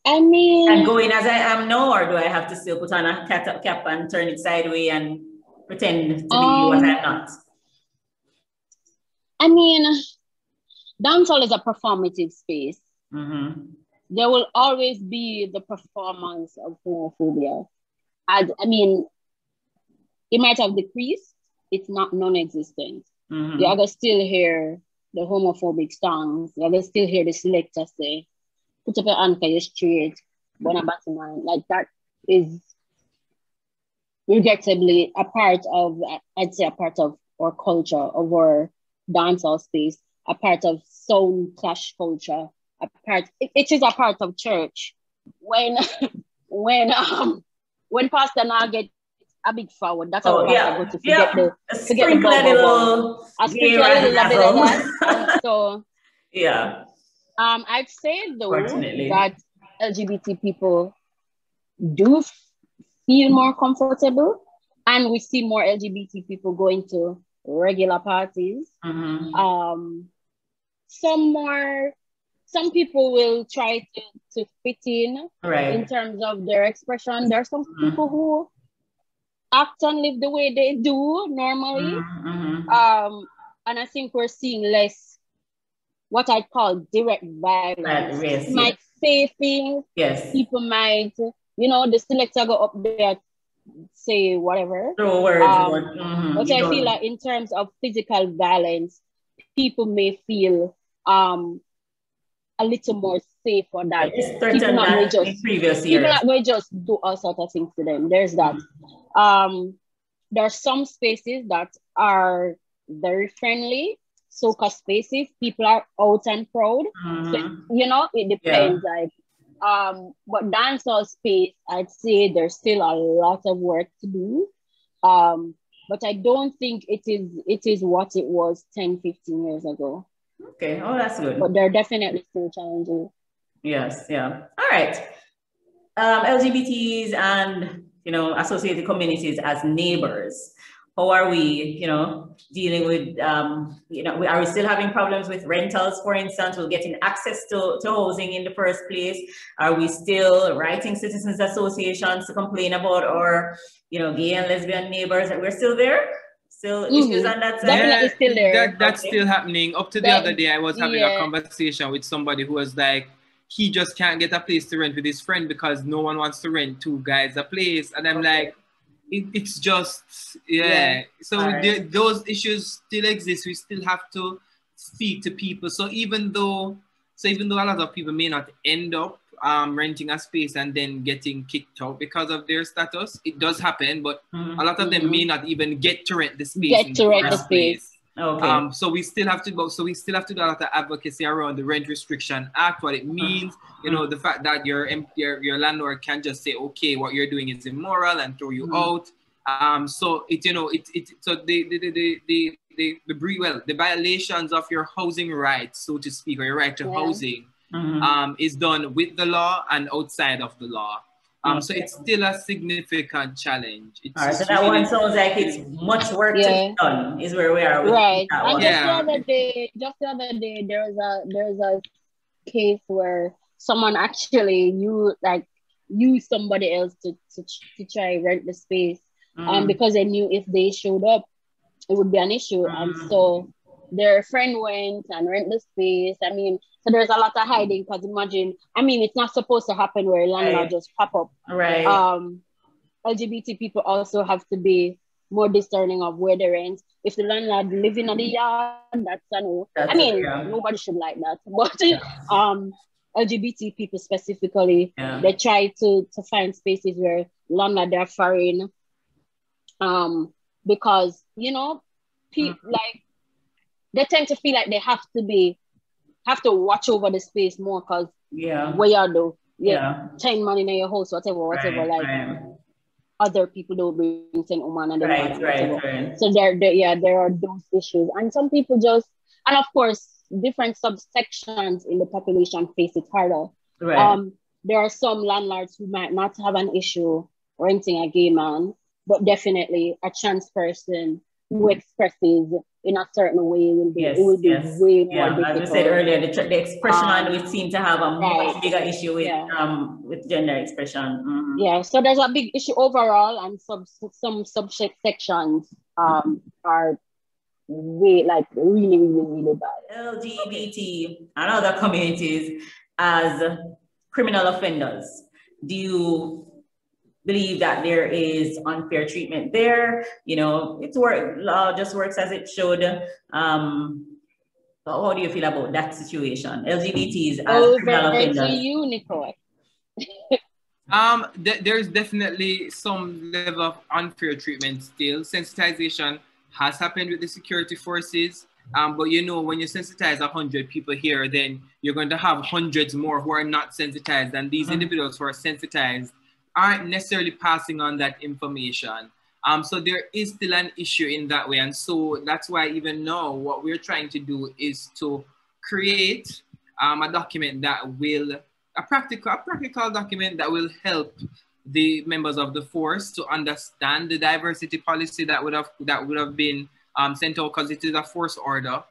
I mean, and going as I am now, or do I have to still put on a cap and turn it sideways and pretend to be what I'm not? I mean, dancehall is a performative space. There will always be the performance of homophobia. I mean, it might have decreased. It's not non-existent. You're going to still hear the homophobic songs. You're going to still hear the selector say, put up your hand for your straight, but a bottom line. Like that is regrettably a part of our culture, of our dancehall space, a part of sound clash culture, it is a part of church. When pastor now get a big forward, that's how pastor go to forget the bubble. So yeah. I'd say though that LGBT people do feel more comfortable, and we see more LGBT people going to regular parties. Some people will try to fit in terms of their expression. There are some people who act and live the way they do normally. And I think we're seeing less what I call direct violence. People might say things. Yes. People might, the selector go up there, say whatever. Throw words. But I feel like in terms of physical violence, people may feel a little more safe for that. People not will just do all sorts of things to them. There's that. There are some spaces that are very friendly. Soca spaces, people are out and proud. So, it depends. But dancehall space, I'd say there's still a lot of work to do. But I don't think it is what it was 10, 15 years ago. Okay, that's good. But there are definitely still challenges. Yes, yeah. All right. LGBTs and associated communities as neighbors. how are we, you know, dealing with, you know, are we still having problems with rentals, for instance, with getting access to housing in the first place? Are we still writing citizens associations to complain about our, you know, gay and lesbian neighbors? We're still there? Still issues on that side? Definitely still there. That's still happening. Up to the other day, I was having a conversation with somebody who was like, he just can't get a place to rent with his friend because no one wants to rent two guys a place. And I'm like, it's just, So those issues still exist. We still have to speak to people. So even though a lot of people may not end up renting a space and then getting kicked out because of their status, it does happen, but a lot of them may not even get to rent the space. Okay. So we still have to do a lot of advocacy around the Rent Restriction Act, what it means, you know, the fact that your landlord can just say, okay, what you're doing is immoral and throw you out. So the violations of your housing rights, so to speak, or your right to housing, is done with the law and outside of the law. So it's still a significant challenge. All right, so that one sounds like it's much work to be done, is where we are with right. that And one. just the other day, there was a case where someone actually used somebody else to try rent the space, because they knew if they showed up, it would be an issue. And so their friend went and rent the space. I mean, so there's a lot of hiding, because imagine, I mean, it's not supposed to happen where a landlord just pop up. Right. LGBT people also have to be more discerning of where they rent. If the landlord living in the yard, that's a no. Nobody should like that. But LGBT people specifically, they try to find spaces where landlord are foreign. Because, you know, like they tend to feel like they have to watch over the space more, because where you do, chain money in your house, whatever, other people don't bring 10 woman and whatever. So there are those issues, and some people just, and of course different subsections in the population face it harder. There are some landlords who might not have an issue renting a gay man, but definitely a trans person who expresses in a certain way will be way more difficult. As I said earlier, the expression we seem to have a much bigger issue with gender expression. Yeah, so there's a big issue overall, and some subsections are really bad. LGBT and other communities as criminal offenders. Do you believe that there is unfair treatment there? You know, law just works as it should. How do you feel about that situation? LGBTs as criminal offenders. To you, Nicole. There's definitely some level of unfair treatment still. Sensitization has happened with the security forces. But you know, when you sensitize 100 people here, then you're going to have hundreds more who are not sensitized. And these individuals who are sensitized aren't necessarily passing on that information. So there is still an issue in that way. And so that's why even now what we're trying to do is to create a document that will, a practical document that will help the members of the force to understand the diversity policy that would have been sent out, because it is a force order,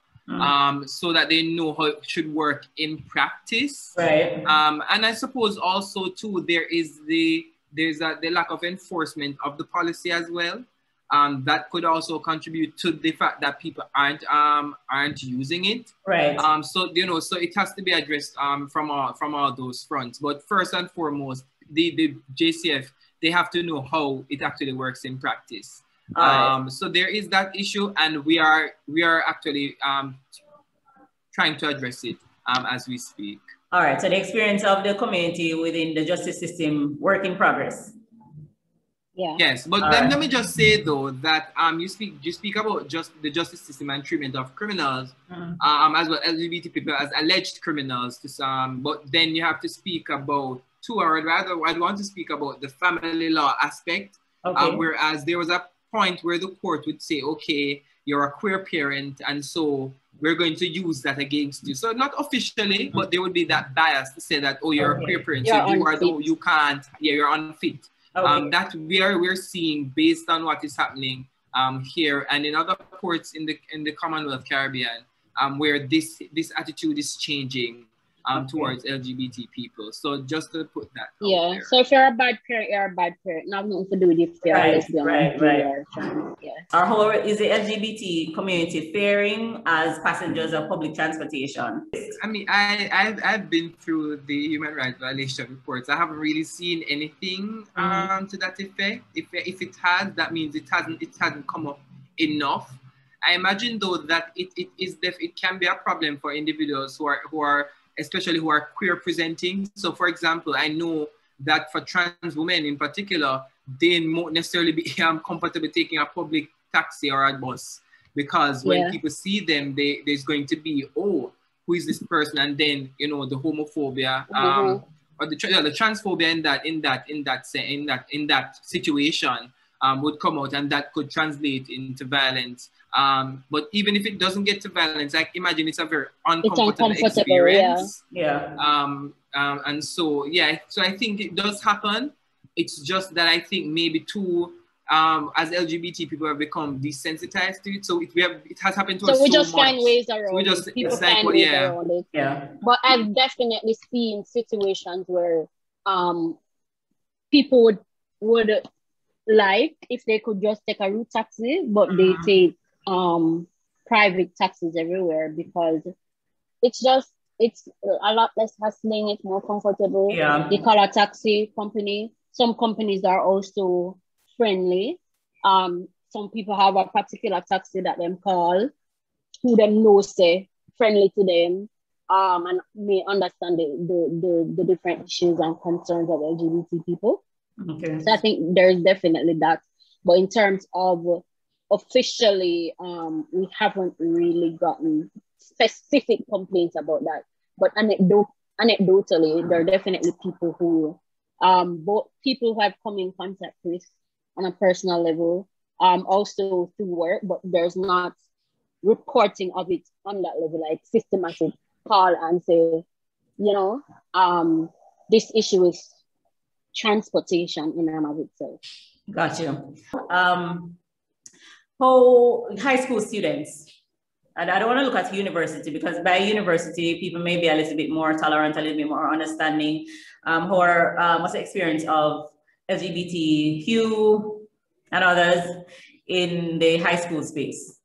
so that they know how it should work in practice. Right. And I suppose also too, there's the lack of enforcement of the policy as well. That could also contribute to the fact that people aren't using it. Right. So you know, so it has to be addressed from all those fronts. But first and foremost, the JCF, they have to know how it actually works in practice. So there is that issue, and we are actually trying to address it as we speak. All right. So the experience of the community within the justice system, work in progress. Yeah. Yes, but then let me just say though that you speak about just the justice system and treatment of criminals, as well LGBT people as alleged criminals. But then you have to speak about I'd want to speak about the family law aspect. Okay. Whereas there was a point where the court would say, okay, you're a queer parent, and so we're going to use that against you. So not officially, but there would be that bias to say that, oh, you're a queer parent, so you can't, you're unfit. Okay. That we're seeing based on what is happening here and in other ports in the Commonwealth Caribbean, where this attitude is changing towards LGBT people. So just to put that out there. So if you're a bad parent, you're a bad parent. Not nothing to do with if you're lesbian or trans. Or how is the LGBT community faring as passengers of public transportation? I mean, I've been through the human rights violation reports. I haven't really seen anything to that effect. If it has, that means it hasn't come up enough. I imagine though that it can be a problem for individuals who are especially who are queer presenting. So for example, I know that for trans women in particular, they won't necessarily be comfortable taking a public taxi or a bus, because when people see them, there's going to be, oh, who is this person? And then, you know, the homophobia or the transphobia in that situation would come out, and that could translate into violence. But even if it doesn't get to violence, I imagine it's a very uncomfortable experience. And so, so I think it does happen. It's just that I think maybe too, as LGBT people have become desensitized to it. So it has happened to us so we just find ways around it. People find ways around it. But I've definitely seen situations where people would like if they could just take a route taxi, but they take private taxis everywhere because it's a lot less hustling, it's more comfortable. They call a taxi company. Some companies are also friendly. Some people have a particular taxi that them call, who them know say friendly to them, and may understand the different issues and concerns of LGBT people. So I think there's definitely that. But in terms of officially, we haven't really gotten specific complaints about that. But anecdotally, there are definitely people who, both people who have come in contact with on a personal level, also through work, but there's not reporting of it on that level, like systematic call and say, you know, this issue is transportation in and of itself. Gotcha. How high school students, and I don't want to look at university because by university, people may be a little bit more tolerant, a little bit more understanding, what's the experience of LGBTQ and others in the high school space?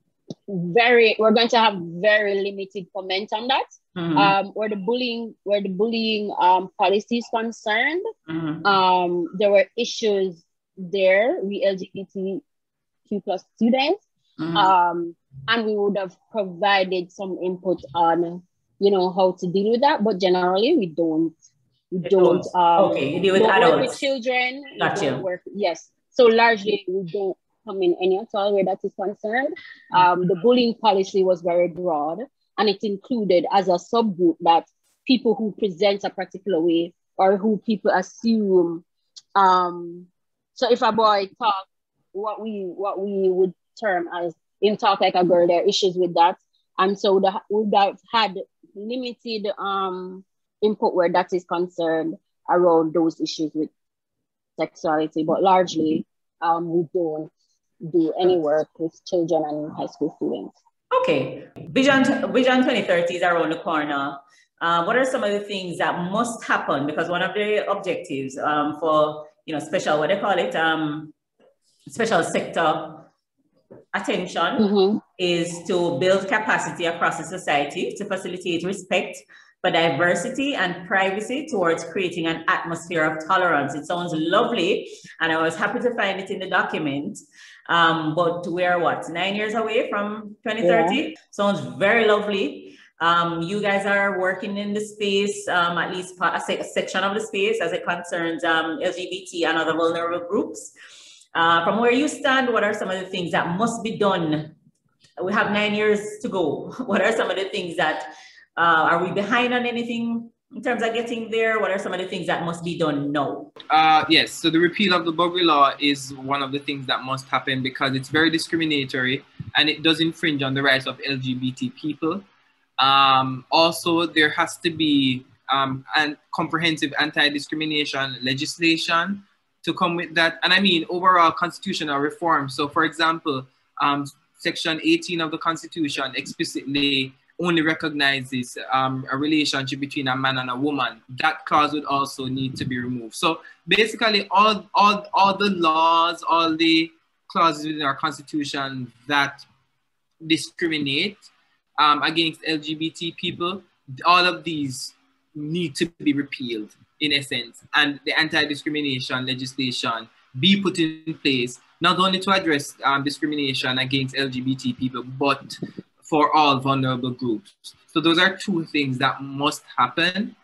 We're going to have very limited comment on that. Where the bullying policy is concerned, there were issues there, we LGBTQ plus students, and we would have provided some input on, you know, how to deal with that. But generally, we don't. You deal with adults. Work with children. Gotcha. So largely, we don't come in any at all where that is concerned. The bullying policy was very broad, and it included as a subgroup that people who present a particular way or who people assume. So if a boy talk what we would term as him talk like a girl, there are issues with that, and so we would have had limited input where that is concerned around those issues with sexuality, but largely we don't do any work with children and high school students. Okay, Vision 2030 is around the corner. What are some of the things that must happen? Because one of the objectives for, you know, special, what they call it, special sector attention is to build capacity across the society to facilitate respect for diversity and privacy towards creating an atmosphere of tolerance. It sounds lovely, and I was happy to find it in the document. But we're 9 years away from 2030? Sounds very lovely. You guys are working in the space, at least a section of the space as it concerns LGBT and other vulnerable groups. From where you stand, what are some of the things that must be done? We have 9 years to go. What are some of the things that, are we behind on anything in terms of getting there? What are some of the things that must be done now? Yes, so the repeal of the Buggery law is one of the things that must happen because it's very discriminatory and it does infringe on the rights of LGBT people. Also, there has to be comprehensive anti-discrimination legislation to come with that. And I mean, overall constitutional reform. So for example, Section 18 of the Constitution explicitly only recognizes a relationship between a man and a woman. That clause would also need to be removed. So basically, all the laws, all the clauses within our Constitution that discriminate against LGBT people, all of these need to be repealed in essence, and the anti-discrimination legislation be put in place, not only to address discrimination against LGBT people, but for all vulnerable groups. So those are two things that must happen,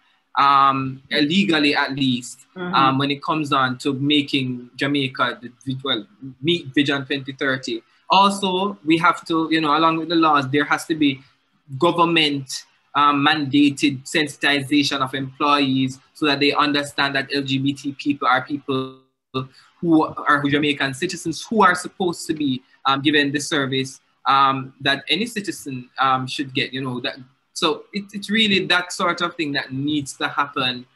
legally at least, when it comes on to making Jamaica meet Vision 2030. Also, we have to, along with the laws, there has to be government mandated sensitization of employees so that they understand that LGBT people are people who are Jamaican citizens who are supposed to be given the service that any citizen should get. So it's really that sort of thing that needs to happen.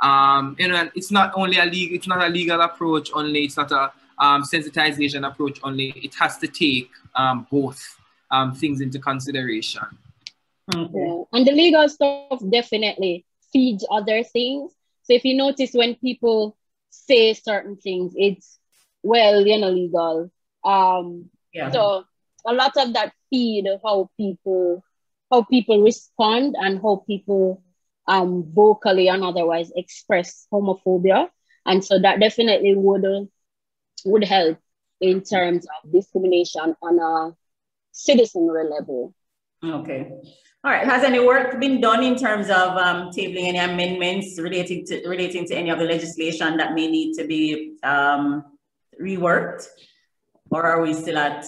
It's not only it's not a legal approach only. It's not a sensitization approach only. It has to take both things into consideration. Okay. Yeah. And the legal stuff definitely feeds other things. So if you notice when people say certain things, it's legal. So a lot of that feed how people respond and how people vocally and otherwise express homophobia. And so that definitely would help in terms of discrimination on a citizenry level. Okay. All right. Has any work been done in terms of tabling any amendments relating to any of the legislation that may need to be reworked, or are we still at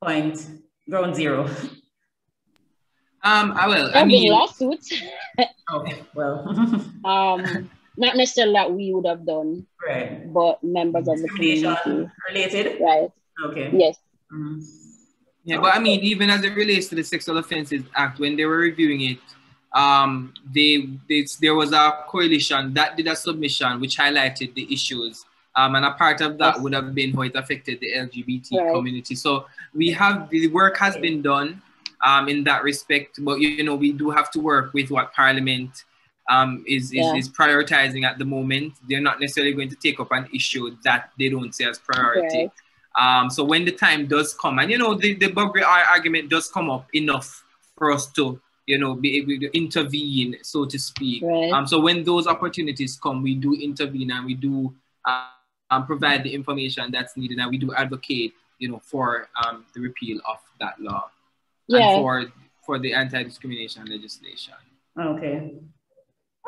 ground zero? I mean, lawsuits. Okay. Well. Not necessarily that we would have done, right? But members of the community related, right? Okay. Yes. Yeah, but I mean, even as it relates to the Sexual Offences Act, when they were reviewing it, there was a coalition that did a submission which highlighted the issues, and a part of that would have been how it affected the LGBT community. So the work has been done in that respect, but we do have to work with what Parliament is prioritizing at the moment. They're not necessarily going to take up an issue that they don't see as priority. So when the time does come, and the Buggery argument does come up enough for us to be able to intervene, so to speak. So when those opportunities come, we do intervene and we do provide the information that's needed, and we do advocate for the repeal of that law and for the anti-discrimination legislation. Okay.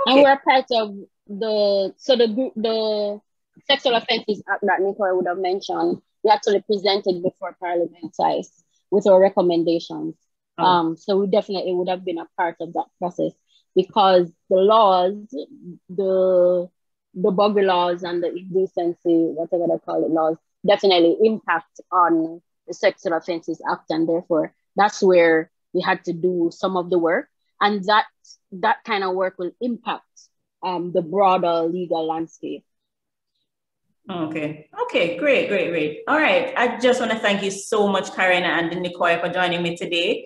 And we're part of the Sexual Offences Act that Nicole would have mentioned. We actually presented before Parliament twice with our recommendations. So we definitely would have been a part of that process, because the laws, the buggery laws and the indecency, whatever they call it, laws, definitely impact on the Sexual Offences Act, and therefore that's where we had to do some of the work, and that kind of work will impact the broader legal landscape. Okay, great. All right, I just want to thank you so much, Karen and Nicole, for joining me today.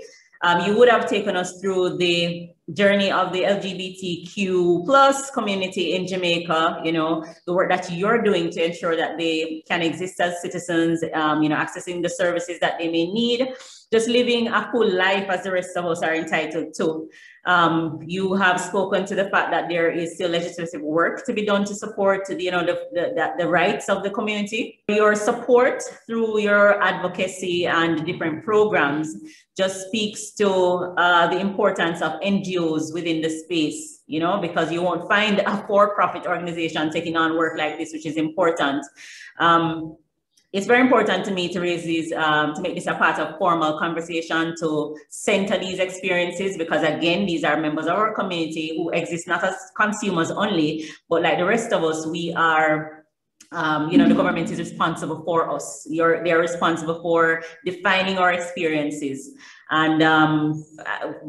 You would have taken us through the journey of the LGBTQ plus community in Jamaica, the work that you're doing to ensure that they can exist as citizens, accessing the services that they may need, just living a full life as the rest of us are entitled to. You have spoken to the fact that there is still legislative work to be done to support the rights of the community. Your support through your advocacy and different programs just speaks to the importance of NGOs within the space, because you won't find a for-profit organization taking on work like this, which is important. It's very important to me to raise these, to make this a part of formal conversation, to center these experiences, because again, these are members of our community who exist not as consumers only, but like the rest of us, we are, the government is responsible for us. They're responsible for defining our experiences. And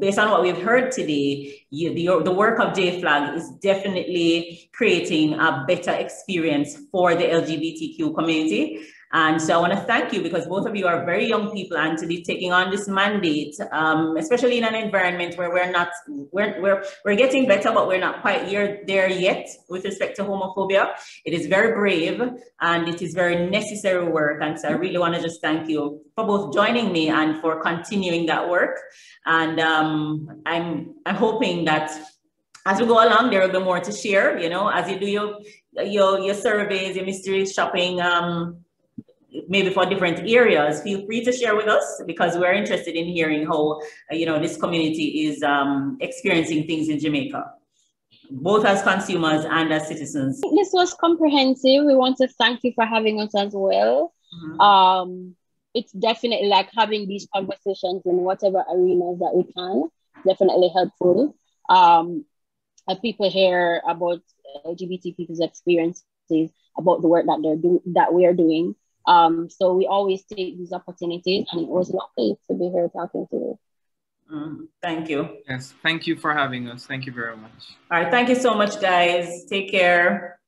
based on what we've heard today, the work of JFLAG is definitely creating a better experience for the LGBTQ community. And so I want to thank you because both of you are very young people and to be taking on this mandate, especially in an environment where we're getting better, but we're not quite there yet with respect to homophobia. It is very brave and it is very necessary work. And so I really want to just thank you for both joining me and for continuing that work. And I'm hoping that as we go along, there will be more to share, you know, as you do your surveys, your mystery shopping, maybe for different areas. Feel free to share with us because we're interested in hearing how, you know, this community is experiencing things in Jamaica, both as consumers and as citizens. This was comprehensive. We want to thank you for having us as well. It's definitely like having these conversations in whatever arenas that we can, definitely helpful. People hear about LGBT people's experiences, about the work that we are doing. So we always take these opportunities, and it was lovely to be here talking to you. Thank you. Yes, thank you for having us. Thank you very much. All right, thank you so much, guys. Take care.